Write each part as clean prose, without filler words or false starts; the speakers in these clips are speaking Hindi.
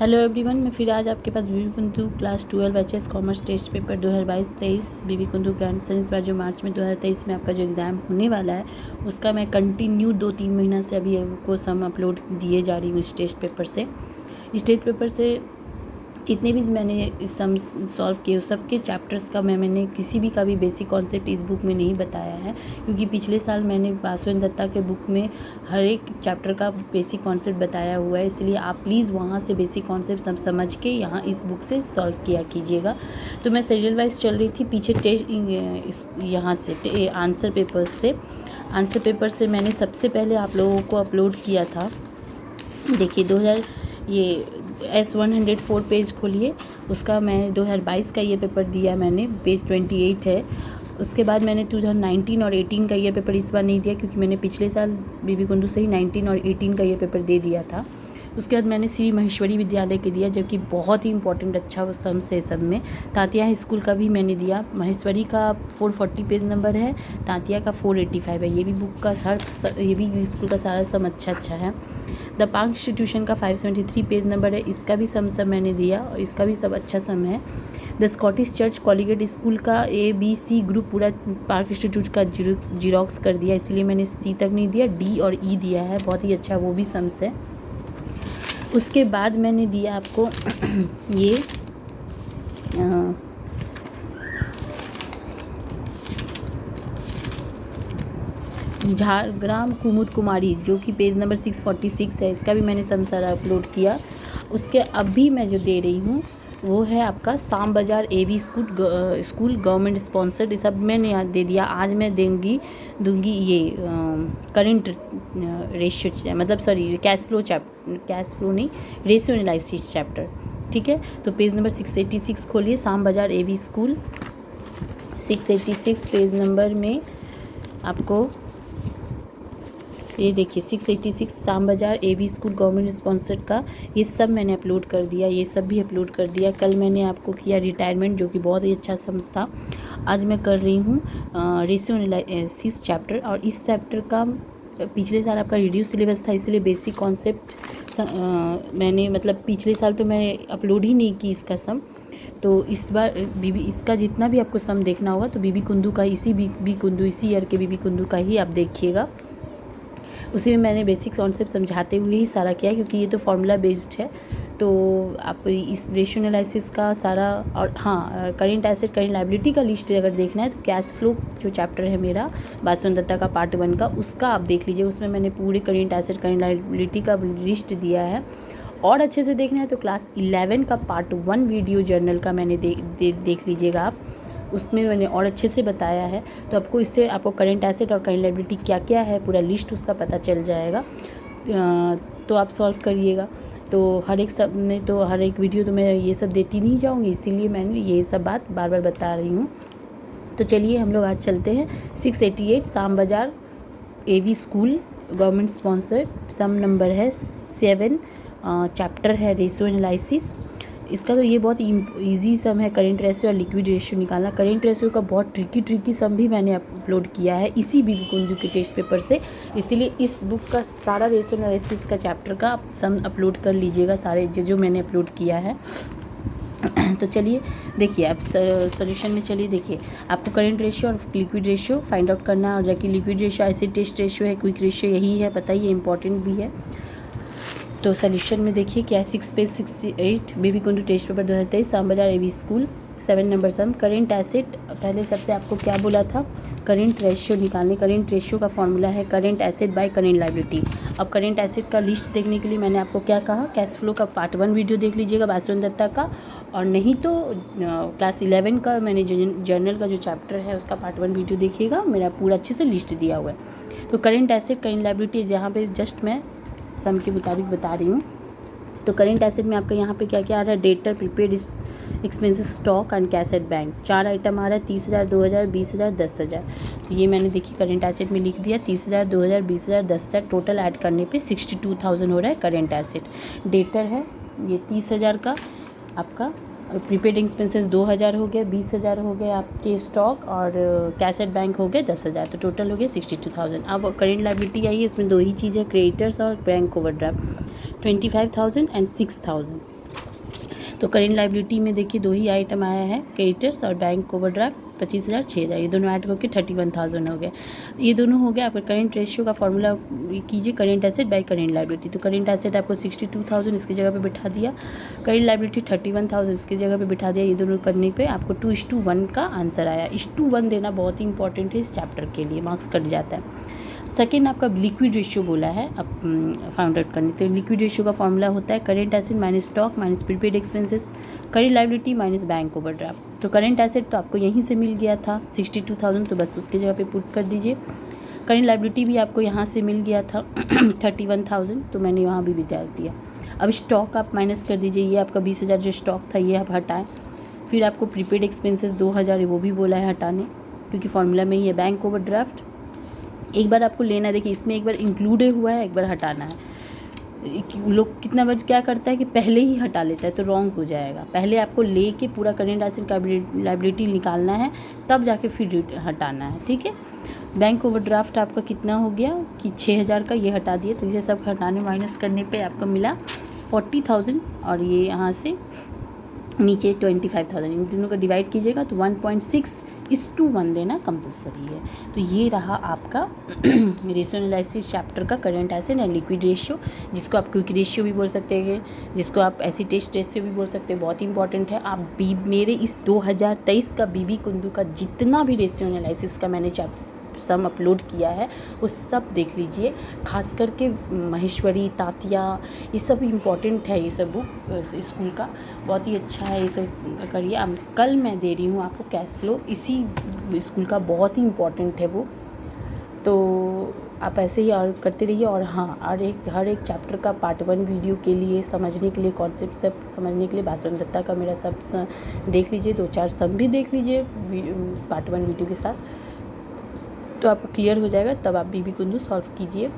हेलो एवरीवन, मैं फिर आज आपके पास BB Kundu class 12 HS commerce test paper 2022-23 BB Kundu grandson इस बार जो मार्च में 2023 में आपका जो एग्ज़ाम होने वाला है उसका मैं कंटिन्यू 2-3 महीना से अभी को सम अपलोड दिए जा रही हूँ इस टेस्ट पेपर से जितने भी मैंने सम सॉल्व किए उस सब के चैप्टर्स का मैंने किसी भी का भी बेसिक कॉन्सेप्ट इस बुक में नहीं बताया है, क्योंकि पिछले साल मैंने वासुदेव दत्ता के बुक में हर एक चैप्टर का बेसिक कॉन्सेप्ट बताया हुआ है। इसलिए आप प्लीज़ वहाँ से बेसिक कॉन्सेप्ट सब समझ के यहाँ इस बुक से सॉल्व किया कीजिएगा। तो मैं सीरियल वाइज चल रही थी पीछे टेस्ट यहाँ से आंसर पेपर से मैंने सबसे पहले आप लोगों को अपलोड किया था। देखिए 2000 ये S104 पेज खोलिए, उसका मैं 2022 का ये पेपर दिया मैंने, पेज 28 है। उसके बाद मैंने 2019 और 18 का ईयर पेपर इस बार नहीं दिया, क्योंकि मैंने पिछले साल बीबी कुंदू से ही 19 और 18 का ईयर पेपर दे दिया था। उसके बाद मैंने श्री महेश्वरी विद्यालय के दिया, जबकि बहुत ही इंपॉर्टेंट अच्छा सम से सब में। तांतिया स्कूल का भी मैंने दिया, महेश्वरी का 440 पेज नंबर है, तांतिया का 485 है। ये भी बुक का ये भी स्कूल का सारा सम अच्छा है। द पार्क इंस्टीट्यूशन का 573 पेज नंबर है, इसका भी सम मैंने दिया और इसका भी सब अच्छा सम है। द स्कॉटिश चर्च कॉलीगेट स्कूल का ABC ग्रुप पूरा पार्क इंस्टीट्यूट का जीरोक्स कर दिया, इसलिए मैंने C तक नहीं दिया, D और E दिया है, बहुत ही अच्छा वो भी सम्स है। उसके बाद मैंने दिया आपको ये झारग्राम कुमुद कुमारी, जो कि पेज नंबर 646 है, इसका भी मैंने सम सारा अपलोड किया। उसके अभी मैं जो दे रही हूँ वो है आपका शाम बाज़ार AV स्कूल गवर्नमेंट स्पॉन्सर्ड, सब मैंने यहाँ दे दिया। आज मैं दूंगी ये करंट रेशियो, मतलब सॉरी कैश फ्लो नहीं, रेशियो एनालिसिस चैप्टर, ठीक है। तो पेज नंबर 686 खोलिए, शाम बाज़ार AV स्कूल 686 पेज नंबर में आपको ये देखिए 686 शाम बाज़ार AV स्कूल गवर्नमेंट स्पॉन्सर्ड का ये सब मैंने अपलोड कर दिया, ये सब भी अपलोड कर दिया। कल मैंने आपको किया रिटायरमेंट, जो कि बहुत ही अच्छा समझ था। आज मैं कर रही हूँ रेशियो एनालिसिस चैप्टर, और इस चैप्टर का पिछले साल आपका रिड्यूस सिलेबस था, इसलिए बेसिक कॉन्सेप्ट मैंने मतलब पिछले साल तो मैंने अपलोड ही नहीं की इसका सम। तो इस बार इसका जितना भी आपको सम देखना होगा तो बीबी कुंदू का इसी ईयर के बीबी कुंदू का ही आप देखिएगा। उसी में मैंने बेसिक कॉन्सेप्ट समझाते हुए ही सारा किया, क्योंकि ये तो फार्मूला बेस्ड है। तो आप इस रेशियो एनालिसिस का सारा, और हाँ करेंट एसेट करेंट लायबिलिटी का लिस्ट अगर देखना है तो कैश फ्लो जो चैप्टर है मेरा वासुदेव दत्ता का पार्ट 1 का, उसका आप देख लीजिए। उसमें मैंने पूरे करेंट एसेट करेंट लायबिलिटी का लिस्ट दिया है। और अच्छे से देखना है तो क्लास 11 का पार्ट 1 वीडियो जर्नल का मैंने देख लीजिएगा आप, उसमें मैंने और अच्छे से बताया है। तो आपको इससे आपको करेंट एसेट और करेंट लायबिलिटी क्या क्या है पूरा लिस्ट उसका पता चल जाएगा। तो आप सॉल्व करिएगा। तो हर एक वीडियो तो मैं ये सब देती नहीं जाऊँगी, इसीलिए मैंने ये सब बात बार बार बता रही हूँ। तो चलिए हम लोग आज चलते हैं 688 शाम बाज़ार AV स्कूल गवर्नमेंट स्पॉन्सर्ड, सम नंबर है 7, चैप्टर है रेशियो एनालिसिस। इसका तो ये बहुत इजी सम है, करेंट रेशियो और लिक्विड रेशियो निकालना। करेंट रेशियो का बहुत ट्रिकी सम भी मैंने अपलोड किया है इसी बीबी कुंदू के टेस्ट पेपर से, इसीलिए इस बुक का सारा रेशियो एनालिसिस का चैप्टर का आप सम अपलोड कर लीजिएगा, सारे जो मैंने अपलोड किया है। तो चलिए देखिए आप सोल्यूशन में चलिए देखिए, आपको करंट रेशियो और लिक्विड रेशियो फाइंड आउट करना है, और जबकि liquid ratio acid test ratio है, क्विक रेशियो यही है, पता ही है, इंपॉर्टेंट भी है। तो सोल्यूशन में देखिए क्या है, 6 page 68 B B Kundu test paper 2023 Shyambazar AV school 7 number sum. Current asset पहले सबसे आपको क्या बोला था, करेंट रेशियो निकालने। करेंट रेशियो का फॉर्मूला है current asset by current liability. अब करेंट एसेट का लिस्ट देखने के लिए मैंने आपको क्या कहा, कैश फ्लो का पार्ट 1 वीडियो देख लीजिएगा वासुदेव दत्ता का, और नहीं तो क्लास 11 का मैंने जर्नल का जो चैप्टर है उसका पार्ट 1 वीडियो देखिएगा, मेरा पूरा अच्छे से लिस्ट दिया हुआ है। तो करेंट एसेट करेंट लायबिलिटी जहाँ पे जस्ट मैं सम के मुताबिक बता रही हूँ। तो करेंट एसेट में आपका यहाँ पे क्या क्या आ रहा है, debtor, prepaid expenses, stock and cash at bank, 4 item आ रहा है, 30,000, 2,000, 20,000, 10,000। तो ये मैंने देखिए करेंट एसेट में लिख दिया, 30,000, 2,000, 20,000, 10,000, टोटल ऐड करने पे 62,000 हो रहा है करेंट एसेट। डेटर है ये 30,000 का आपका, प्रीपेड एक्सपेंसेस 2,000 हो गया, 20,000 हो गए आपके स्टॉक, और कैश एट बैंक हो गए 10,000, तो टोटल हो गया 62,000। अब करेंट लायबिलिटी आई है, इसमें दो ही चीज़ें, क्रेडिटर्स और बैंक ओवरड्राफ्ट, 25,000 एंड 6,000। तो करेंट लाइबिलिटी में देखिए 2 ही आइटम आया है, क्रेडिटर्स और बैंक ओवरड्राफ्ट 25,000 6,000, ये दोनों ऐड होकर 31,000 हो गए। ये दोनों हो गया आपका करेंट रेशियो का फॉर्मूला कीजिए, current asset by current liability. तो करेंट एसेट आपको 62,000 इसकी जगह पे बिठा दिया, करेंट लाइबिलिटी 31,000 इसकी जगह पे बिठा दिया। ये दोनों करने पे आपको 2:1 का आंसर आया। 1:1 देना बहुत ही इंपॉर्टेंट है इस चैप्टर के लिए, मार्क्स कट जाता है। सेकेंड आपका लिक्विड रेशियो बोला है अब फाइंड आउट करने। तो लिक्विड रेशियो का फॉर्मूला होता है current asset minus stock minus prepaid expenses, current liability minus bank overdraft. तो करेंट एसेट तो आपको यहीं से मिल गया था 62,000, तो बस उसकी जगह पे पुट कर दीजिए। करेंट लाइबिलिटी भी आपको यहाँ से मिल गया था 31,000, तो मैंने यहाँ भी डाल दिया। अब स्टॉक आप माइनस कर दीजिए, ये आपका 20,000 जो स्टॉक था ये आप हटाएं। फिर आपको प्रीपेड एक्सपेंसेस 2,000 है वो भी बोला है हटाने, क्योंकि फॉर्मूला में ही है। बैंक ओवरड्राफ्ट एक बार आपको लेना है, देखिए इसमें एक बार इंक्लूडेड हुआ है, एक बार हटाना है। लोग कितना बार क्या करता है कि पहले ही हटा लेता है, तो रॉन्ग हो जाएगा। पहले आपको ले के पूरा करेंट एसेट का लाइबिलिटी निकालना है, तब जाके फिर हटाना है, ठीक है। बैंक ओवरड्राफ्ट आपका कितना हो गया कि 6,000 का, ये हटा दिए। तो इसे सब हटाने माइनस करने पे आपका मिला 40,000, और ये यहाँ से नीचे 25,000, इन दोनों का डिवाइड कीजिएगा तो 1.6:1 देना कंपलसरी है। तो ये रहा आपका रेशियो एनालिसिस चैप्टर का current asset and liquid ratio, जिसको आप क्विक रेशियो भी बोल सकते हैं, जिसको आप एसिड टेस्ट रेशियो भी बोल सकते हैं। बहुत इंपॉर्टेंट है। आप मेरे इस 2023 का बीबी कुंदू का जितना भी रेशियो एनालिसिस का मैंने सम अपलोड किया है वो सब देख लीजिए। खास करके महेश्वरी, तातिया, ये सब इम्पॉर्टेंट है। ये सब बुक स्कूल का बहुत ही अच्छा है, ये सब करिए। अब कल मैं दे रही हूँ आपको कैश फ्लो, इसी स्कूल का बहुत ही इम्पॉर्टेंट है वो, तो आप ऐसे ही और करते रहिए। और हाँ, हर एक चैप्टर का पार्ट 1 वीडियो के लिए समझने के लिए, कॉन्सेप्ट सब समझने के लिए भास्वती दत्ता का मेरा सब देख लीजिए, 2-4 सम भी देख लीजिए पार्ट 1 वीडियो के साथ, तो आपको क्लियर हो जाएगा। तब आप बीबी कुंदू सॉल्व कीजिए।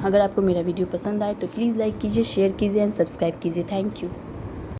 अगर आपको मेरा वीडियो पसंद आए तो प्लीज़ लाइक कीजिए, शेयर कीजिए एंड सब्सक्राइब कीजिए। Thank you.